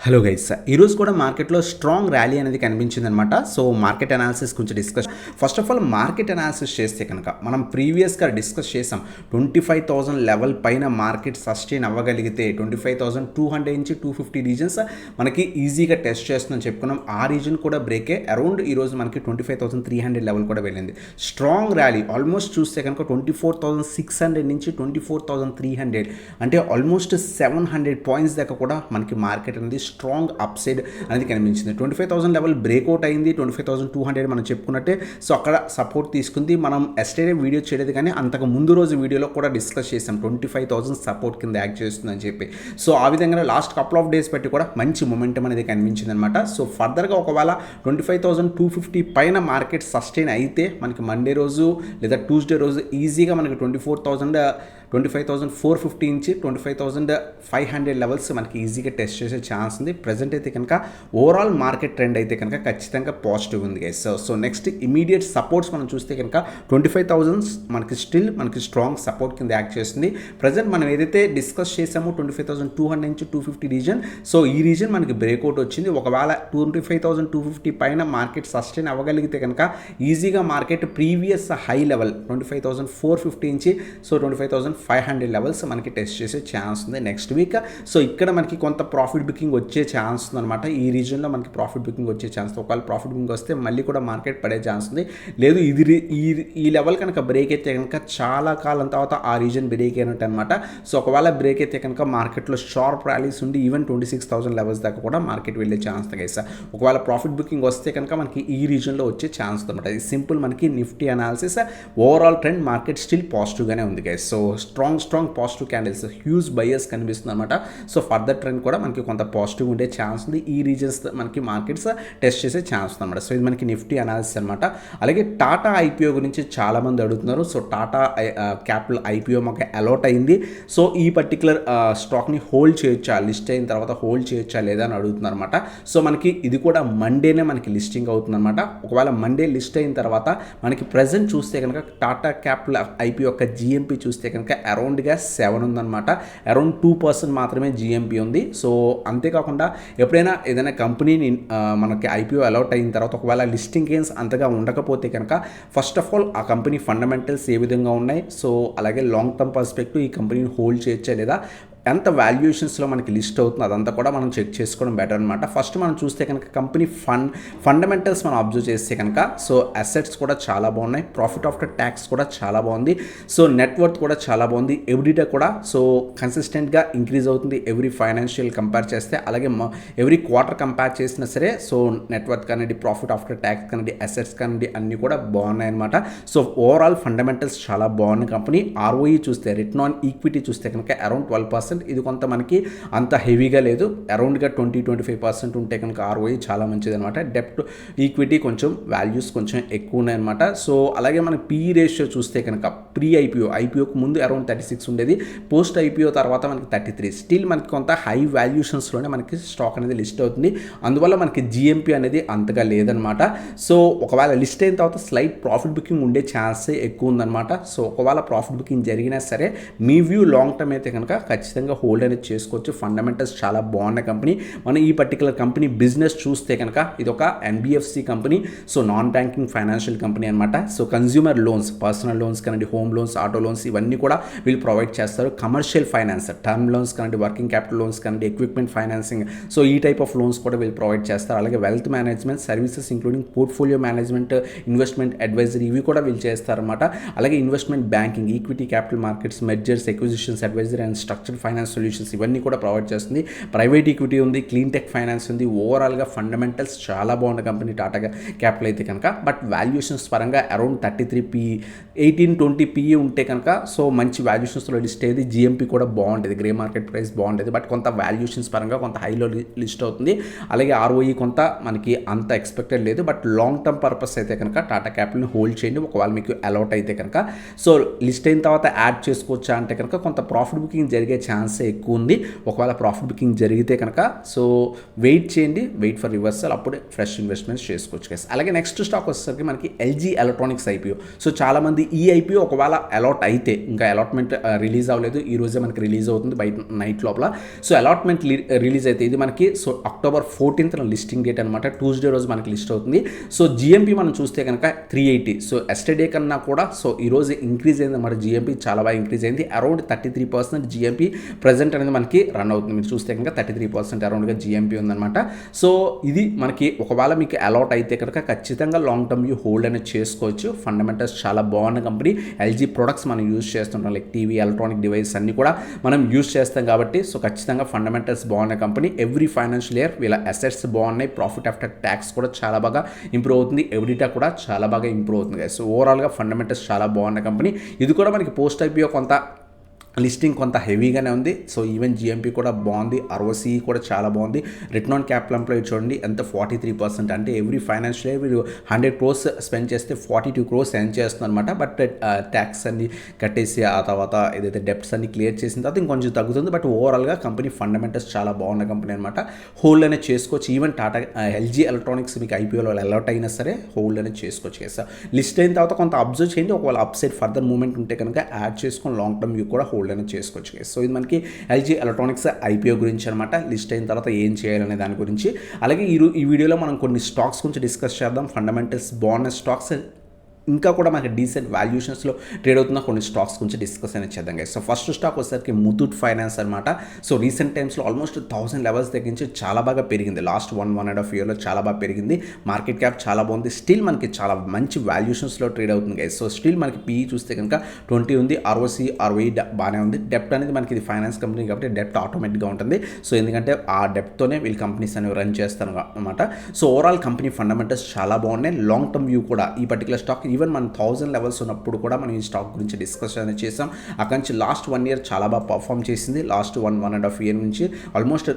Hello guys, ఈరోజు కూడా మార్కెట్లో స్ట్రాంగ్ ర్యాలీ అనేది కనిపించిందనమాట. సో మార్కెట్ అనాలిసిస్ గురించి discuss. First of all market analysis చేస్తే కనుక మనం ప్రీవియస్గా డిస్కస్ చేసాం. 25,000 లెవెల్ పైన మార్కెట్ సస్టైన్ అవ్వగలిగితే 25,200 నుంచి 250 రీజన్స్ మనకి ఈజీగా టెస్ట్ చేస్తుందని చెప్పుకున్నాం. ఆ రీజన్ కూడా బ్రేకే అరౌండ్ ఈరోజు మనకి 25,300 లెవెల్ కూడా వెళ్ళింది. స్ట్రాంగ్ ర్యాలీ ఆల్మోస్ట్ చూస్తే కనుక 24,600 నుంచి 24,300 అంటే ఆల్మోస్ట్ 700 పాయింట్స్ దాకా కూడా మనకి మార్కెట్ అనేది స్ట్రాంగ్ అప్ సైడ్ అనేది కనిపించింది. 25,000 లెవెల్ బ్రేక్అవుట్ అయింది. 25,200 మనం చెప్పుకున్నట్టే. సో అక్కడ సపోర్ట్ తీసుకుంది. మనం ఎస్టర్డే వీడియో చేయలేదు కానీ అంతకు ముందు రోజు వీడియోలో కూడా డిస్కస్ చేసాం 25,000 సపోర్ట్ కింద యాక్ట్ చేస్తుందని చెప్పి. సో ఆ విధంగా లాస్ట్ కపుల్ ఆఫ్ డేస్ బట్టి కూడా మంచి మొమెంటం అనేది కనిపించింది అనమాట. సో ఫర్దర్గా ఒకవేళ 25,250 పైన మార్కెట్ సస్టైన్ అయితే మనకి మండే రోజు లేదా ట్యూస్డే రోజు ఈజీగా మనకి 25,450 నుంచి 25,500 లెవెల్స్ మనకి ఈజీగా టెస్ట్ చేసే ఛాన్స్ ఉంది. ప్రజెంట్ అయితే కనుక ఓవరాల్ మార్కెట్ ట్రెండ్ అయితే కనుక ఖచ్చితంగా పాజిటివ్ ఉంది guys. So next immediate supports మనం చూస్తే కనుక 25,000 మనకి స్టిల్ మనకి స్ట్రాంగ్ సపోర్ట్ కింద యాక్ట్ చేస్తుంది. ప్రజెంట్ మనం ఏదైతే డిస్కస్ చేసామో 25,200 నుంచి 250 రీజన్, సో ఈ రీజన్ మనకి బ్రేక్అవుట్ వచ్చింది. ఒకవేళ 25,250 పైన మార్కెట్ సస్టైన్ అవ్వగలిగితే కనుక ఈజీగా మార్కెట్ ప్రీవియస్ హై లెవెల్ 25,450 నుంచి సో 25,500 లెవెల్స్ మనకి టెస్ట్ చేసే ఛాన్స్ ఉంది నెక్స్ట్ వీక్. సో ఇక్కడ మనకి కొంత ప్రాఫిట్ బుకింగ్ వచ్చే ఛాన్స్ ఉందన్నమాట. ఈ రీజన్లో మనకి ప్రాఫిట్ బుకింగ్ వచ్చే ఛాన్స్. ఒకవేళ ప్రాఫిట్ బుకింగ్ వస్తే మళ్ళీ కూడా మార్కెట్ పడే ఛాన్స్ ఉంది. లేదు ఇది ఈ లెవెల్ కనుక బ్రేక్ అయితే కనుక చాలా కాలం తర్వాత ఆ రీజన్ బ్రేక్ అయినట్టు అనమాట. సో ఒకవేళ బ్రేక్ అయితే కనుక మార్కెట్లో షార్ప్ ర్యాలీస్ ఉండి ఈవెన్ 26,000 లెవెల్స్ దాకా కూడా మార్కెట్ వెళ్ళే ఛాన్స్ గైస్. ఒకవేళ ప్రాఫిట్ బుకింగ్ వస్తే కనుక మనకి ఈ రీజన్లో వచ్చే ఛాన్స్ అనమాట. ఇది సింపుల్ మనకి Nifty analysis. Overall trend market still పాజిటివ్గానే ఉంది guys. So strong positive candles, huge buyers కనిపిస్తుంది అనమాట. సో ఫర్దర్ ట్రెండ్ కూడా మనకి కొంత పాజిటివ్ ఉండే ఛాన్స్ ఉంది. ఈ రీజన్స్ మనకి మార్కెట్స్ టెస్ట్ చేసే ఛాన్స్ ఉంది అనమాట. సో ఇది మనకి నిఫ్టీ అనాలిసిస్ అనమాట. అలాగే టాటా ఐపీఓ గురించి చాలామంది అడుగుతున్నారు. సో టాటా క్యాపిటల్ ఐపీఓ మాకు అలాట్ అయింది. సో ఈ పర్టికులర్ స్టాక్ని హోల్డ్ చేయొచ్చా, లిస్ట్ అయిన తర్వాత హోల్డ్ చేయొచ్చా లేదా అని అడుగుతున్నారు అనమాట. సో మనకి ఇది కూడా మండేనే మనకి లిస్టింగ్ అవుతుంది అనమాట. ఒకవేళ మండే లిస్ట్ అయిన తర్వాత మనకి ప్రజెంట్ చూస్తే కనుక టాటా క్యాపిటల్ ఐపీఓ యొక్క జిఎంపీ చూస్తే కనుక అరౌండ్గా 7 ఉందన్నమాట. అరౌండ్ 2% మాత్రమే జిఎంపీ ఉంది. సో అంతేకాకుండా ఎప్పుడైనా ఏదైనా కంపెనీని మనకి ఐపీఓ అలాట్ అయిన తర్వాత ఒకవేళ లిస్టింగ్ గెయిన్స్ అంతగా ఉండకపోతే కనుక ఫస్ట్ ఆఫ్ ఆల్ ఆ కంపెనీ ఫండమెంటల్స్ ఏ విధంగా ఉన్నాయి, సో అలాగే లాంగ్ టర్మ్ పర్స్పెక్టివ్ ఈ కంపెనీని హోల్డ్ చేయొచ్చా లేదా, ఎంత వాల్యుయేషన్స్లో మనకి లిస్ట్ అవుతుంది అదంతా కూడా మనం చెక్ చేసుకోవడం బెటర్ అనమాట. ఫస్ట్ మనం చూస్తే కనుక కంపెనీ ఫండమెంటల్స్ మనం అబ్జర్వ్ చేస్తే కనుక సో అసెట్స్ కూడా చాలా బాగున్నాయి, ప్రాఫిట్ ఆఫ్టర్ ట్యాక్స్ కూడా చాలా బాగుంది, సో నెట్వర్త్ కూడా చాలా బాగుంది, ఎవ్రీడే కూడా సో కన్సిస్టెంట్గా ఇంక్రీజ్ అవుతుంది ఎవ్రీ ఫైనాన్షియల్ కంపేర్ చేస్తే. అలాగే ఎవ్రీ క్వార్టర్ కంపేర్ చేసినా సరే సో నెట్వర్త్ కానివ్వండి, ప్రాఫిట్ ఆఫ్టర్ ట్యాక్స్ కానివ్వండి, అసెట్స్ కానివ్వండి అన్నీ కూడా బాగున్నాయి అనమాట. సో ఓవరాల్ ఫండమెంటల్స్ చాలా బాగున్న కంపెనీ. ఆర్ఓఈ చూస్తే, రిటర్న్ ఆన్ ఈక్విటీ చూస్తే కనుక అరౌండ్ 12%. ఇది కొంత మనకి అంత హెవీగా లేదు, అరౌండ్గా 20-25% ఉంటే కనుక ఆర్ఓఈ చాలా మంచిది అనమాట. డెప్ట్ ఈక్విటీ కొంచెం వాల్యూస్ కొంచెం ఎక్కువ ఉన్నాయన్నమాట. సో అలాగే మన పీఈ రేషియో చూస్తే కనుక ప్రీ ఐపీఓకి ముందు అరౌండ్ 36 ఉండేది, పోస్ట్ ఐపీఓ తర్వాత మనకి 33. స్టిల్ మనకి కొంత హై వాల్యూషన్స్లోనే మనకి స్టాక్ అనేది లిస్ట్ అవుతుంది. అందువల్ల మనకి జిఎంపీ అనేది అంతగా లేదనమాట. సో ఒకవేళ లిస్ట్ అయిన తర్వాత స్లైట్ ప్రాఫిట్ బుకింగ్ ఉండే ఛాన్సే ఎక్కువ ఉందన్నమాట. సో ఒకవేళ ప్రాఫిట్ బుకింగ్ జరిగినా సరే మీ వ్యూ లాంగ్ టర్మ్ అయితే కనుక ఖచ్చితంగా హోల్డ్ అనేది చేసుకోవచ్చు. ఫండమెంటల్స్ చాలా బాగున్న కంపెనీ. మనం ఈ పర్టికులర్ కంపెనీ బిజినెస్ చూస్తే కనుక ఇది ఒక NBFC company. So non banking financial company అనమాట. So consumer loans, personal loans కానివ్వండి, హోమ్ లోన్స్, ఆటో లోన్స్ ఇవన్నీ కూడా వీళ్ళు ప్రొవైడ్ చేస్తారు. కమర్షియల్ ఫైనాన్స్, టర్మ్ లోన్స్ కానివ్వండి, వర్కింగ్ క్యాపిటల్ లోన్స్ కానివ్వండి, ఎక్విప్మెంట్ ఫైనాన్సింగ్, సో ఈ టైప్ ఆఫ్ లోన్స్ కూడా వీళ్ళు ప్రొవైడ్ చేస్తారు. అలాగే wealth management services including portfolio management, investment advisory ఇవి కూడా వీళ్ళు చేస్తారన్నమాట. అలాగే investment banking, equity capital markets, mergers, acquisitions advisory and structured finance solutions ఇవన్నీ కూడా ప్రొవైడ్ చేస్తుంది. ప్రైవేట్ ఈక్విటీ ఉంది, క్లీన్ టెక్ ఫైనాన్స్ ఉంది. ఓవరాల్గా ఫండమెంటల్స్ చాలా బాగున్న కంపెనీ టాటా క్యాపిటల్ అయితే కనుక. బట్ వాల్యుయేషన్స్ పరంగా అరౌండ్ 33 PE, 18-20 PE ఉంటే కనుక సో మంచి వాల్యుయేషన్స్లో లిస్ట్ అయ్యేది. జిఎంపీ కూడా బాగుంటుంది, గ్రే మార్కెట్ ప్రైస్ బాగుంటుంది. బట్ కొంత వాల్యుయేషన్స్ పరంగా కొంత హైలో లిస్ట్ అవుతుంది. అలాగే ఆర్ఓఈ కొంత మనకి అంత ఎక్స్పెక్టెడ్ లేదు. బట్ లాంగ్ టర్మ్ పర్పస్ అయితే కనుక టాటా క్యాపిటల్ని హోల్డ్ చేయండి ఒకవేళ మీకు అలాట్ అయితే కనుక. సో లిస్ట్ అయిన తర్వాత యాడ్ చేసుకోవచ్చా అంటే కనుక కొంత ప్రాఫిట్ బుకింగ్ జరిగే ఛాన్స్ ఛాన్సే ఎక్కువ ఉంది. ఒకవేళ ప్రాఫిట్ బుకింగ్ జరిగితే కనుక సో వెయిట్ చేయండి, వెయిట్ ఫర్ రివర్సల్, అప్పుడే ఫ్రెష్ ఇన్వెస్ట్మెంట్స్ చేసుకోవచ్చు గైస్. అలాగే నెక్స్ట్ స్టాక్ వచ్చేసరికి మనకి ఎల్జీ ఎలక్ట్రానిక్స్ ఐపీఓ. సో చాలామంది ఈ ఐపీఓ ఒకవేళ అలాట్ అయితే, ఇంకా అలాట్మెంట్ రిలీజ్ అవ్వలేదు, ఈ రోజే మనకి రిలీజ్ అవుతుంది బయట నైట్ లోపల. సో అలాట్మెంట్ రిలీజ్ అయితే ఇది మనకి so October 14th listing date అనమాట, ట్యూస్డే రోజు మనకి లిస్ట్ అవుతుంది. సో జిఎంపీ మనం చూస్తే కనుక 380, సో ఎస్టర్డే కన్నా కూడా సో ఈరోజు ఇంక్రీజ్ అయింది అనమాట. జిఎంపీ చాలా బాగా ఇంక్రీజ్ అయింది, అరౌండ్ 33% జిఎంపీ ప్రజెంట్ అనేది మనకి రన్ అవుతుంది. మీరు చూస్తే కనుక 33% అరౌండ్గా జిఎంపీ ఉందన్నమాట. సో ఇది మనకి ఒకవేళ మీకు అలాట్ అయితే కనుక ఖచ్చితంగా లాంగ్ టర్మ్ వ్యూ హోల్డ్ అనేది చేసుకోవచ్చు. ఫండమెంటల్స్ చాలా బాగున్న కంపెనీ. ఎల్జీ ప్రొడక్ట్స్ మనం యూజ్ చేస్తుంటాం, లైక్ టీవీ, ఎలక్ట్రానిక్ డివైస్ అన్ని కూడా మనం యూజ్ చేస్తాం కాబట్టి సో ఖచ్చితంగా ఫండమెంటల్స్ బాగున్న కంపెనీ. ఎవ్రీ ఫైనాన్షియల్ ఇయర్ వీళ్ళ అసెట్స్ బాగున్నాయి, ప్రాఫిట్ ఆఫ్టర్ ట్యాక్స్ కూడా చాలా బాగా ఇంప్రూవ్ అవుతుంది, ఎవిడిటా కూడా చాలా బాగా ఇంప్రూవ్ అవుతుంది. సో ఓవరాల్గా ఫండమెంటల్స్ చాలా బాగున్న కంపెనీ. ఇది కూడా మనకి పోస్ట్ ఐపీఓ కొంత లిస్టింగ్ కొంత హెవీగానే ఉంది. సో ఈవెన్ జిఎంపీ కూడా బాగుంది, ఆర్ఓసి కూడా చాలా బాగుంది. రిటర్న్ ఆన్ క్యాపిటల్ ఎంప్లాయ్డ్ చూడండి ఎంత 43%, అంటే ఎవ్రీ ఫైనాన్షియల్ ఇయర్ వీళ్ళు 100 crores స్పెండ్ చేస్తే 42 crores ఎర్న్ చేస్తుంది అనమాట. బట్ ట్యాక్స్ అన్ని కట్టేసి ఆ తర్వాత ఏదైతే డెప్ట్స్ అన్ని క్లియర్ చేసిన తర్వాత ఇంకొంచెం తగ్గుతుంది. బట్ ఓవరాల్గా కంపెనీ ఫండమెంటల్స్ చాలా బాగున్న కంపెనీ అనమాట. హోల్డ్ అనేది చేసుకోవచ్చు. ఈవెన్ టాటా ఎల్జీ ఎలక్ట్రానిక్స్ మీకు ఐపీఓలో అలాట్ అయినా సరే హోల్డ్ అనేది చేసుకోవచ్చు కదా. లిస్ట్ అయిన తర్వాత కొంత అబ్జర్వ్ చేయండి, ఒకవేళ అప్ సైడ్ ఫర్దర్ మూవ్మెంట్ ఉంటే కనుక యాడ్ చేసుకొని లాంగ్ టర్మ్ వ్యూ కూడా హోల్డ్ అనేది చేసుకోవచ్చు. సో ఇది మనకి ఎల్జీ ఎలక్ట్రానిక్స్ ఐపీఓ గురించి అనమాట. లిస్ట్ అయిన తర్వాత ఏం చేయాలనే దాని గురించి. అలాగే ఈ వీడియోలో మనం కొన్ని స్టాక్స్ గురించి డిస్కస్ చేద్దాం. ఫండమెంటల్స్ బాగున్న స్టాక్స్, ఇంకా కూడా మనకి డీసెంట్ వాల్యూషన్స్లో ట్రేడ్ అవుతున్న కొన్ని స్టాక్స్ గురించి డిస్కస్ అనేది చేద్దాం గైస్. సో ఫస్ట్ స్టాక్ వచ్చేసరికి ముతూట్ ఫైనాన్స్ అనమాట. సో రీసెంట్ టైమ్స్లో ఆల్మోస్ట్ 1000 లెవెల్స్ తగ్గించి చాలా బాగా పెరిగింది. లాస్ట్ 1.5 yearలో చాలా బాగా పెరిగింది. మార్కెట్ క్యాప్ చాలా బాగుంది. స్టిల్ మనకి చాలా మంచి వాల్యూషన్స్లో ట్రేడ్ అవుతుంది గైస్. సో స్టిల్ మనకి పీఈ చూస్తే కనుక 20 ఉంది, ఆర్ఓసి ఆర్ఓఈ బాగానే ఉంది. డెప్ట్ అనేది మనకి ఇది ఫైనాన్స్ కంపెనీ కాబట్టి డెప్ట్ ఆటోమేటిక్గా ఉంటుంది. సో ఎందుకంటే ఆ డెప్ట్తోనే వీళ్ళు కంపెనీస్ అనేవి రన్ చేస్తారు అనమాట. సో ఓవరాల్ కంపెనీ ఫండమెంటల్స్ చాలా బాగున్నాయి. లాంగ్ టర్మ్ వ్యూ కూడా ఈ పర్టికులర్ స్టాక్ ఈవెన్ మన 1000 లెవెల్స్ ఉన్నప్పుడు కూడా మనం ఈ స్టాక్ గురించి డిస్కస్ అనేది చేసాం. అక్కడి నుంచి లాస్ట్ 1 year చాలా బాగా పర్ఫామ్ చేసింది. లాస్ట్ 1.5 year నుంచి ఆల్మోస్ట్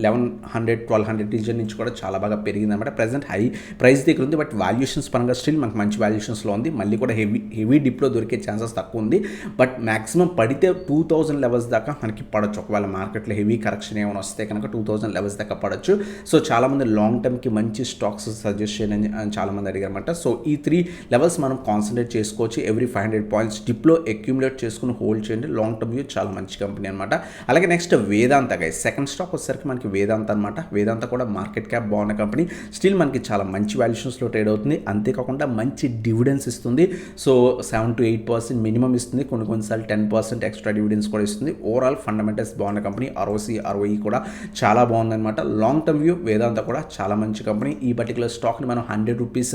1100-1200 రీజన్ నుంచి కూడా చాలా బాగా పెరిగింది అనమాట. ప్రెసెంట్ హై ప్రైస్ దగ్గర ఉంది, బట్ వాల్యూషన్స్ పరంగా స్టిల్ మనకు మంచి వాల్యూషన్స్లో ఉంది. మళ్ళీ కూడా హెవీ డిప్లో దొరికే ఛాన్సెస్ తక్కువ ఉంది. బట్ మాక్సిమం పడితే 2000 లెవెల్స్ దాకా మనకి పడవచ్చు. ఒకవేళ మార్కెట్లో హెవీ కరెక్షన్ ఏమైనా వస్తే కనుక 2000 లెవెల్స్ దాకా పడవచ్చు. సో చాలామంది లాంగ్ టర్మ్కి మంచి స్టాక్స్ సజెస్ట్ చేయని చాలామంది అడిగారు అనమాట. సో ఈ 3 లెవెల్స్ మనం కాన్సన్ట్రేట్ చేసుకోవచ్చు. ఎవ్రీ 500 points డిప్లో అక్యూములేట్ చేసుకుని హోల్డ్ చేయండి. లాంగ్ టర్మ్ వ్యూ చాలా మంచి కంపెనీ అనమాట. అలాగే నెక్స్ట్ వేదాంత గైస్. సెకండ్ స్టాక్ వచ్చేసరికి మనకి వేదాంత అనమాట. వేదాంత కూడా మార్కెట్ క్యాప్ బాగున్న కంపెనీ. స్టిల్ మనకి చాలా మంచి వాల్యూషన్స్లో ట్రేడ్ అవుతుంది. అంతేకాకుండా మంచి డివిడెన్స్ ఇస్తుంది. సో 7-8% మినిమం ఇస్తుంది, కొన్నిసార్లు 10% ఎక్స్ట్రా డివిడెన్స్ కూడా ఇస్తుంది. ఓవరాల్ ఫండమెంటల్స్ బాగున్న కంపెనీ. ఆర్ఓసి ఆర్ఓఈ కూడా చాలా బాగుందన్నమాట. లాంగ్ టర్మ్ వ్యూ వేదాంత కూడా చాలా మంచి కంపెనీ. ఈ పర్టికులర్ స్టాక్ని మనం 100 రూపీస్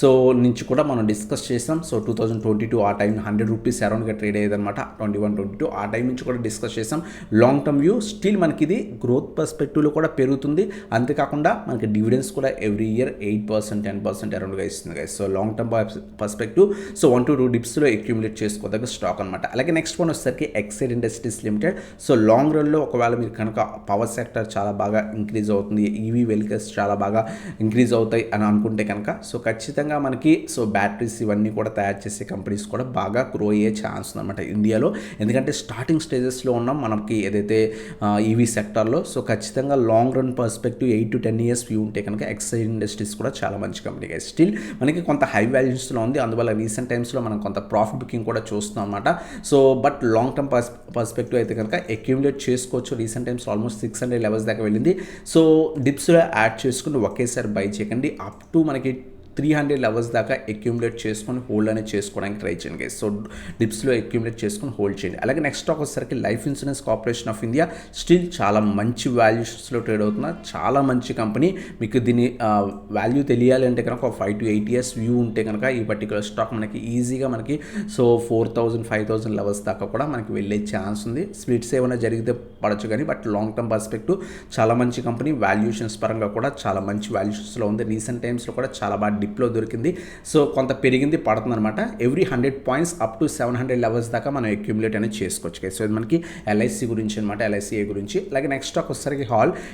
సో నుంచి కూడా మనం డిస్కస్ చేసాం. సో 2022 ఆ టైం 100 రూపీస్ అరౌండ్గా ట్రేడ్ అయ్యేదన్నమాట. 21-22 ఆ టైం నుంచి కూడా డిస్కస్ చేసాం. లాంగ్ టర్మ్ వ్యూ స్టిల్ మనకి ఇది గ్రోత్ పర్స్పెక్టివ్లో కూడా పెరుగుతుంది. అంతేకాకుండా మనకి డివిడెన్స్ కూడా ఎవ్రీ ఇయర్ 8% 10% అరౌండ్గా ఇస్తుంది guys. So long term perspective so 1-2 డిప్స్లో అక్యూములేట్ చేసుకోదగ్గ స్టాక్ అనమాట. అలాగే నెక్స్ట్ వన్ వచ్చేసరికి Exide Industries Limited. So long రన్లో ఒకవేళ మీరు కనుక పవర్ సెక్టర్ చాలా బాగా ఇంక్రీజ్ అవుతుంది, ఈవీ వెహికల్స్ చాలా బాగా ఇంక్రీజ్ అవుతాయి అని అనుకుంటే కనుక సో ఖచ్చితంగా మనకి సో బ్యాటరీస్ ఇవన్నీ కూడా తయారు చేసే కంపెనీస్ కూడా బాగా గ్రో అయ్యే ఛాన్స్ ఉందన్నమాట ఇండియాలో. ఎందుకంటే స్టార్టింగ్ స్టేజెస్లో ఉన్నాం మనకి ఏదైతే ఈవీ సెక్టార్లో. సో ఖచ్చితంగా long run perspective 8-10 years view ఉంటే కనుక ఎక్సైడ్ ఇండస్ట్రీస్ కూడా చాలా మంచి కంపెనీ. స్టిల్ మనకి కొంత హై వాల్యూస్లో ఉంది, అందువల్ల రీసెంట్ టైమ్స్లో మనం కొంత ప్రాఫిట్ బుకింగ్ కూడా చూస్తున్నాం అనమాట. So but long term perspective అయితే కనుక అక్యూములేట్ చేసుకోవచ్చు. రీసెంట్ టైమ్స్ ఆల్మోస్ట్ 600 లెవెల్స్ దాకా వెళ్ళింది. సో డిప్స్లో యాడ్ చేసుకుని ఒకేసారి బై చేయకండి. అప్ టు మనకి 300 లెవెల్స్ దాకా అక్యూములేట్ చేసుకొని హోల్డ్ అనేది చేసుకోవడానికి ట్రై చేయండి గైస్. సో డిప్స్లో అక్యూములేట్ చేసుకొని హోల్డ్ చేయండి. అలాగే నెక్స్ట్ స్టాక్ వచ్చేసరికి life insurance corporation of India. Still చాలా మంచి వాల్యూస్లో ట్రేడ్ అవుతున్న చాలా మంచి కంపెనీ. మీకు దీని వాల్యూ తెలియాలి అంటే కనుక ఒక 5-8 years వ్యూ ఉంటే కనుక ఈ పర్టికులర్ స్టాక్ మనకి ఈజీగా మనకి సో 4000-5000 లెవెల్స్ దాకా కూడా మనకి వెళ్ళే ఛాన్స్ ఉంది. స్ప్లిట్స్ ఏమైనా జరిగితే పడచ్చు కానీ బట్ లాంగ్ టర్మ్ పర్స్పెక్టివ్ చాలా మంచి కంపెనీ. వాల్యూషన్స్ పరంగా కూడా చాలా మంచి వాల్యూషన్స్లో ఉంది. రీసెంట్ టైమ్స్లో కూడా చాలా బాగా డిప్లో దొరికింది. సో కొంత పెరిగింది పడుతుంది అనమాట. Every 100 points up to 700 levels దాకా మనం అక్యుములేట్ అనేది చేసుకోవచ్చు. సో ఇది మనకి ఎల్ఐసి గురించి అనమాట, ఎల్ఐసిఏ గురించి. అలాగే నెక్స్ట్ స్టాక్ వచ్చేసరికి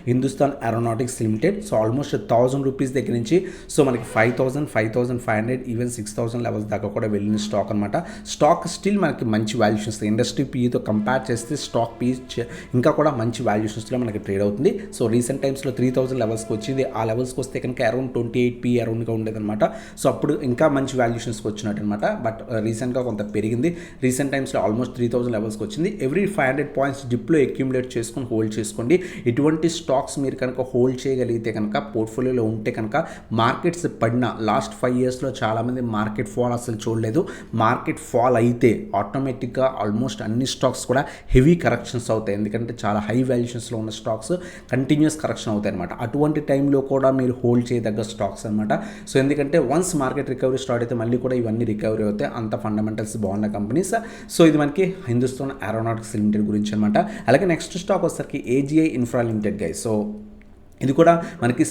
Hindustan aeronautics limited. So almost 1000 rupees దగ్గర నుంచి సో మనకి 5000, 5500, ఈవెన్ 6000 లెవెల్స్ దాకా కూడా వెళ్ళిన స్టాక్ అనమాట. స్టాక్ స్టిల్ మనకి మంచి వాల్యుయేషన్స్, ఇండస్ట్రీ పీతో కంపేర్ చేస్తే స్టాక్ పీ ఇంకా కూడా మంచి వాల్యుయేషన్స్లో మనకి ట్రేడ్ అవుతుంది. సో రీసెంట్ టైమ్స్లో 3000 లెవెల్స్కి వచ్చింది. ఆ లెవెల్స్కి వస్తే కనుక అరౌండ్ 28 పీ అరౌండ్గా ఉండేదన్నమాట. సో అప్పుడు ఇంకా మంచి వాల్యుయేషన్స్కి వచ్చినట్టు అనమాట. బట్ రీసెంట్గా కొంత పెరిగింది. రీసెంట్ టైమ్స్లో ఆల్మోస్ట్ 3000 లెవెల్స్కి వచ్చింది. ఎవ్రీ 500 పాయింట్స్ డిప్లో అక్యుములేట్ చేసుకొని హోల్డ్ చేసుకోండి. ఇటువంటి స్టాక్స్ మీరు కనుక హోల్డ్ చేయగలిగితే కనుక, పోర్ట్ఫోలియోలో ఉంటే కనుక, మార్కెట్స్ పడిన లాస్ట్ 5 ఇయర్స్లో చాలామంది మార్కెట్ ఫాల్ అసలు చూడలేదు. మార్కెట్ ఫాల్ అయితే ఆటోమేటిక్గా ఆల్మోస్ట్ అన్ని స్టాక్స్ కూడా హెవీ కరెక్షన్స్ అవుతాయి. ఎందుకంటే చాలా హై వాల్యుయేషన్స్లో ఉన్న స్టాక్స్ కంటిన్యూస్ కరెక్షన్ అవుతాయి అనమాట. అటువంటి టైంలో కూడా మీరు హోల్డ్ చేయదగ్గ స్టాక్స్ అనమాట. సో ఎందుకంటే వన్స్ మార్కెట్ రికవరీ స్టార్ట్ అయితే మళ్ళీ కూడా ఇవన్నీ రికవరీ అవుతాయి. అంత ఫండమెంటల్స్ బాగున్న కంపెనీస్. సో ఇది మనకి హిందుస్థాన్ ఏరోనాటిక్స్ లిమిటెడ్ గురించి అనమాట. అలాగే నెక్స్ట్ స్టాక్ వచ్చేసరికి AGI infra limited guys. So ఇది కూడా మనకి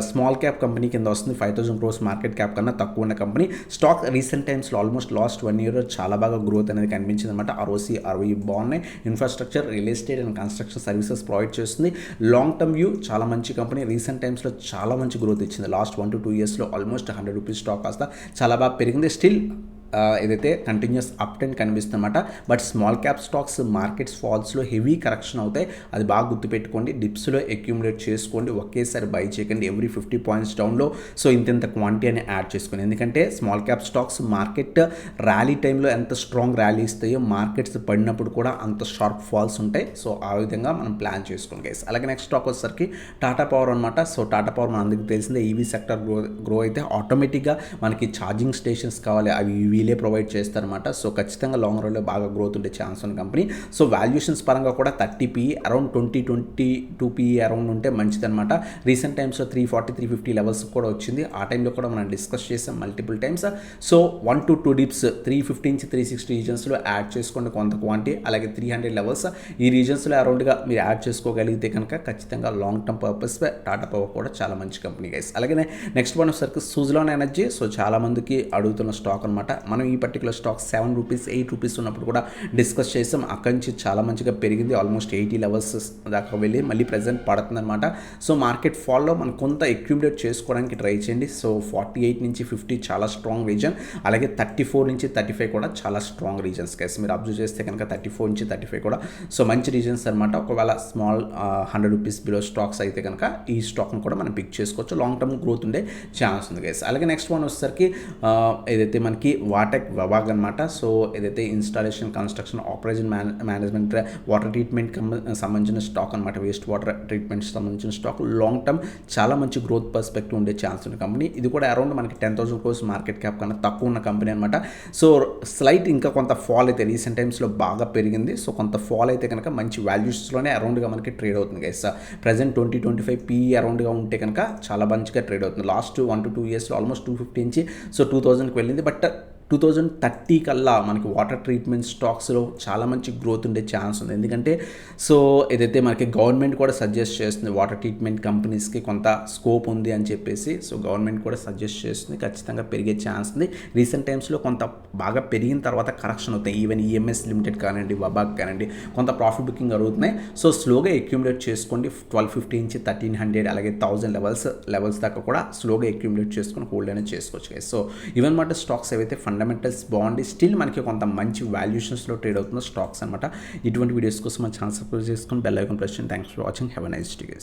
స్మాల్ క్యాప్ కంపెనీ కింద వస్తుంది. 5000 crores మార్కెట్ క్యాప్ కన్నా తక్కువ ఉన్న కంపెనీ. స్టాక్ రీసెంట్ టైమ్స్లో ఆల్మోస్ట్ లాస్ట్ 1 year చాలా బాగా గ్రోత్ అనేది కనిపించింది అనమాట. ROC, ROE బాగున్నాయి. Infrastructure, real estate and construction services provide చేస్తుంది. లాంగ్ టర్మ్ వ్యూ చాలా మంచి కంపెనీ. రీసెంట్ టైమ్స్లో చాలా మంచి గ్రోత్ ఇచ్చింది. లాస్ట్ 1 to 2 yearsలో ఆల్మోస్ట్ 100 రూపీస్ స్టాక్ కాస్త చాలా బాగా పెరిగింది. స్టిల్ ఏదైతే కంటిన్యూస్ అప్ ట్రెండ్ కనిపిస్తుందన్నమాట. But small cap stocks markets ఫాల్స్లో హెవీ కరెక్షన్ అవుతాయి. అది బాగా గుర్తుపెట్టుకోండి. డిప్స్లో అక్యుములేట్ చేసుకోండి, ఒకేసారి బై చేయకండి. ఎవ్రీ 50 పాయింట్స్ డౌన్లో సో ఇంత క్వాంటిటీ అని యాడ్ చేసుకోండి. ఎందుకంటే small cap stocks market rally టైంలో ఎంత స్ట్రాంగ్ ర్యాలీ ఇస్తాయో, మార్కెట్స్ పడినప్పుడు కూడా అంత షార్ప్ ఫాల్స్ ఉంటాయి. సో ఆ విధంగా మనం ప్లాన్ చేసుకోండి గైస్. అలాగే నెక్స్ట్ స్టాక్ వచ్చేసరికి టాటా పవర్ అనమాట. సో టాటా పవర్ మన అందరికీ తెలిసిందే, ఈవీ సెక్టర్ గ్రో అయితే ఆటోమేటిక్గా మనకి ఛార్జింగ్ స్టేషన్స్ కావాలి, అవి వీలే ప్రొవైడ్ చేస్తారన్నమాట. సో ఖచ్చితంగా లాంగ్ రన్లో బాగా గ్రోత్ ఉండే ఛాన్స్ ఉన్న కంపెనీ. సో వాల్యుయేషన్స్ పరంగా కూడా 30 PE, అరౌండ్ 22 PE అరౌండ్ ఉంటే మంచిదన్నమాట. రీసెంట్ టైమ్స్లో 340, 350 లెవెల్స్ కూడా వచ్చింది. ఆ టైంలో కూడా మనం డిస్కస్ చేసాం multiple times. So 1 to 2 dips 350 నుంచి 360 రీజన్స్లో యాడ్ చేసుకోండి కొంత క్వాంటిటీ. అలాగే 300 లెవెల్స్ ఈ రీజన్స్లో అరౌండ్గా మీరు యాడ్ చేసుకోగలిగితే కనుక ఖచ్చితంగా long term purpose Tata power కూడా చాలా మంచి కంపెనీ గైస్. అలాగే నెక్స్ట్ వన్ వచ్చేసరికి సుజలాన్ ఎనర్జీ. సో చాలా మందికి అడుగుతున్న స్టాక్ అనమాట. మనం ఈ పర్టికులర్ స్టాక్ 7 రూపీస్ 8 రూపీస్ ఉన్నప్పుడు కూడా డిస్కస్ చేసాం. అక్కడి నుంచి చాలా మంచిగా పెరిగింది. ఆల్మోస్ట్ 80 లెవెల్స్ దాకా వెళ్ళి మళ్ళీ ప్రెజెంట్ పడుతుంది అనమాట. సో మార్కెట్ ఫాల్లో మనం కొంత అక్యుములేట్ చేసుకోవడానికి ట్రై చేయండి. సో 48 నుంచి 50 చాలా స్ట్రాంగ్ రీజన్. అలాగే 34 నుంచి 35 కూడా చాలా స్ట్రాంగ్ రీజన్స్ గైస్. మీరు అబ్జర్వ్ చేస్తే కనుక 34 నుంచి 35 కూడా సో మంచి రీజన్స్ అనమాట. ఒకవేళ స్మాల్ 100 రూపీస్ బిలో స్టాక్స్ అయితే కనుక ఈ స్టాక్ను కూడా మనం పిక్ చేసుకోవచ్చు. లాంగ్ టర్మ్ గ్రోత్ ఉండే ఛాన్స్ ఉంది గైస్. అలాగే నెక్స్ట్ వన్ వచ్చేసరికి ఏదైతే మనకి వాటెక్ విభాగ్ అనమాట. సో ఏదైతే installation, construction, operation management, water treatment సంబంధించిన స్టాక్ అనమాట. వేస్ట్ వాటర్ ట్రీట్మెంట్ సంబంధించిన స్టాక్ లాంగ్ టర్మ్ చాలా మంచి గ్రోత్ పర్స్పెక్టివ్ ఉండే ఛాన్స్ ఉన్న కంపెనీ. ఇది కూడా అరౌండ్ మనకి 10,000 crores మార్కెట్ క్యాప్ కన్నా తక్కువ ఉన్న కంపెనీ అనమాట. సో స్లైట్ ఇంకా కొంత ఫాల్ అయితే రీసెంట్ టైమ్స్లో బాగా పెరిగింది. సో కొంత ఫాల్ అయితే కనుక మంచి వాల్యూస్లోనే అరౌండ్గా మనకి ట్రేడ్ అవుతుంది గైస్. ప్రజెంట్ 20-25 PE అరౌండ్గా ఉంటే కనుక చాలా మంచిగా ట్రేడ్ అవుతుంది. లాస్ట్ 1 to 2 ఇయర్స్లో ఆల్మోస్ట్ 250 నుంచి సో 2000కి వెళ్ళింది. బట్ 2030 కల్లా మనకి వాటర్ ట్రీట్మెంట్ స్టాక్స్లో చాలా మంచి గ్రోత్ ఉండే ఛాన్స్ ఉంది. ఎందుకంటే సో ఏదైతే మనకి గవర్నమెంట్ కూడా సజెస్ట్ చేస్తుంది వాటర్ ట్రీట్మెంట్ కంపెనీస్కి కొంత స్కోప్ ఉంది అని చెప్పేసి. సో గవర్నమెంట్ కూడా సజెస్ట్ చేస్తుంది, ఖచ్చితంగా పెరిగే ఛాన్స్ ఉంది. రీసెంట్ టైమ్స్లో కొంత బాగా పెరిగిన తర్వాత కరెక్షన్ అవుతాయి. ఈవెన్ EMS లిమిటెడ్ కానివ్వండి, వబాక్ కానివ్వండి, కొంత ప్రాఫిట్ బుకింగ్ అడుగుతున్నాయి. సో స్లోగా అక్యుములేట్ చేసుకోండి. 1250 నుంచి 1300 అలాగే 1000 లెవెల్స్ దాకా కూడా స్లోగా అక్యుములేట్ చేసుకొని హోల్డ్ అనేది చేసుకోవచ్చు. సో ఈవెన్ మాట స్టాక్స్ ఏవైతే ఫండమెంటల్స్ బాగుండి స్టిల్ మనకి కొంత మంచి వాల్యుయేషన్స్లో ట్రేడ్ అవుతున్న స్టాక్స్ అనమాట. ఇటువంటి వీడియోస్ కోసం మన ఛానల్ సబ్స్క్రైబ్ చేసుకొని బెల్ ఐకాన్ ప్రెస్ చేయండి. Thanks for watching. Have a nice day.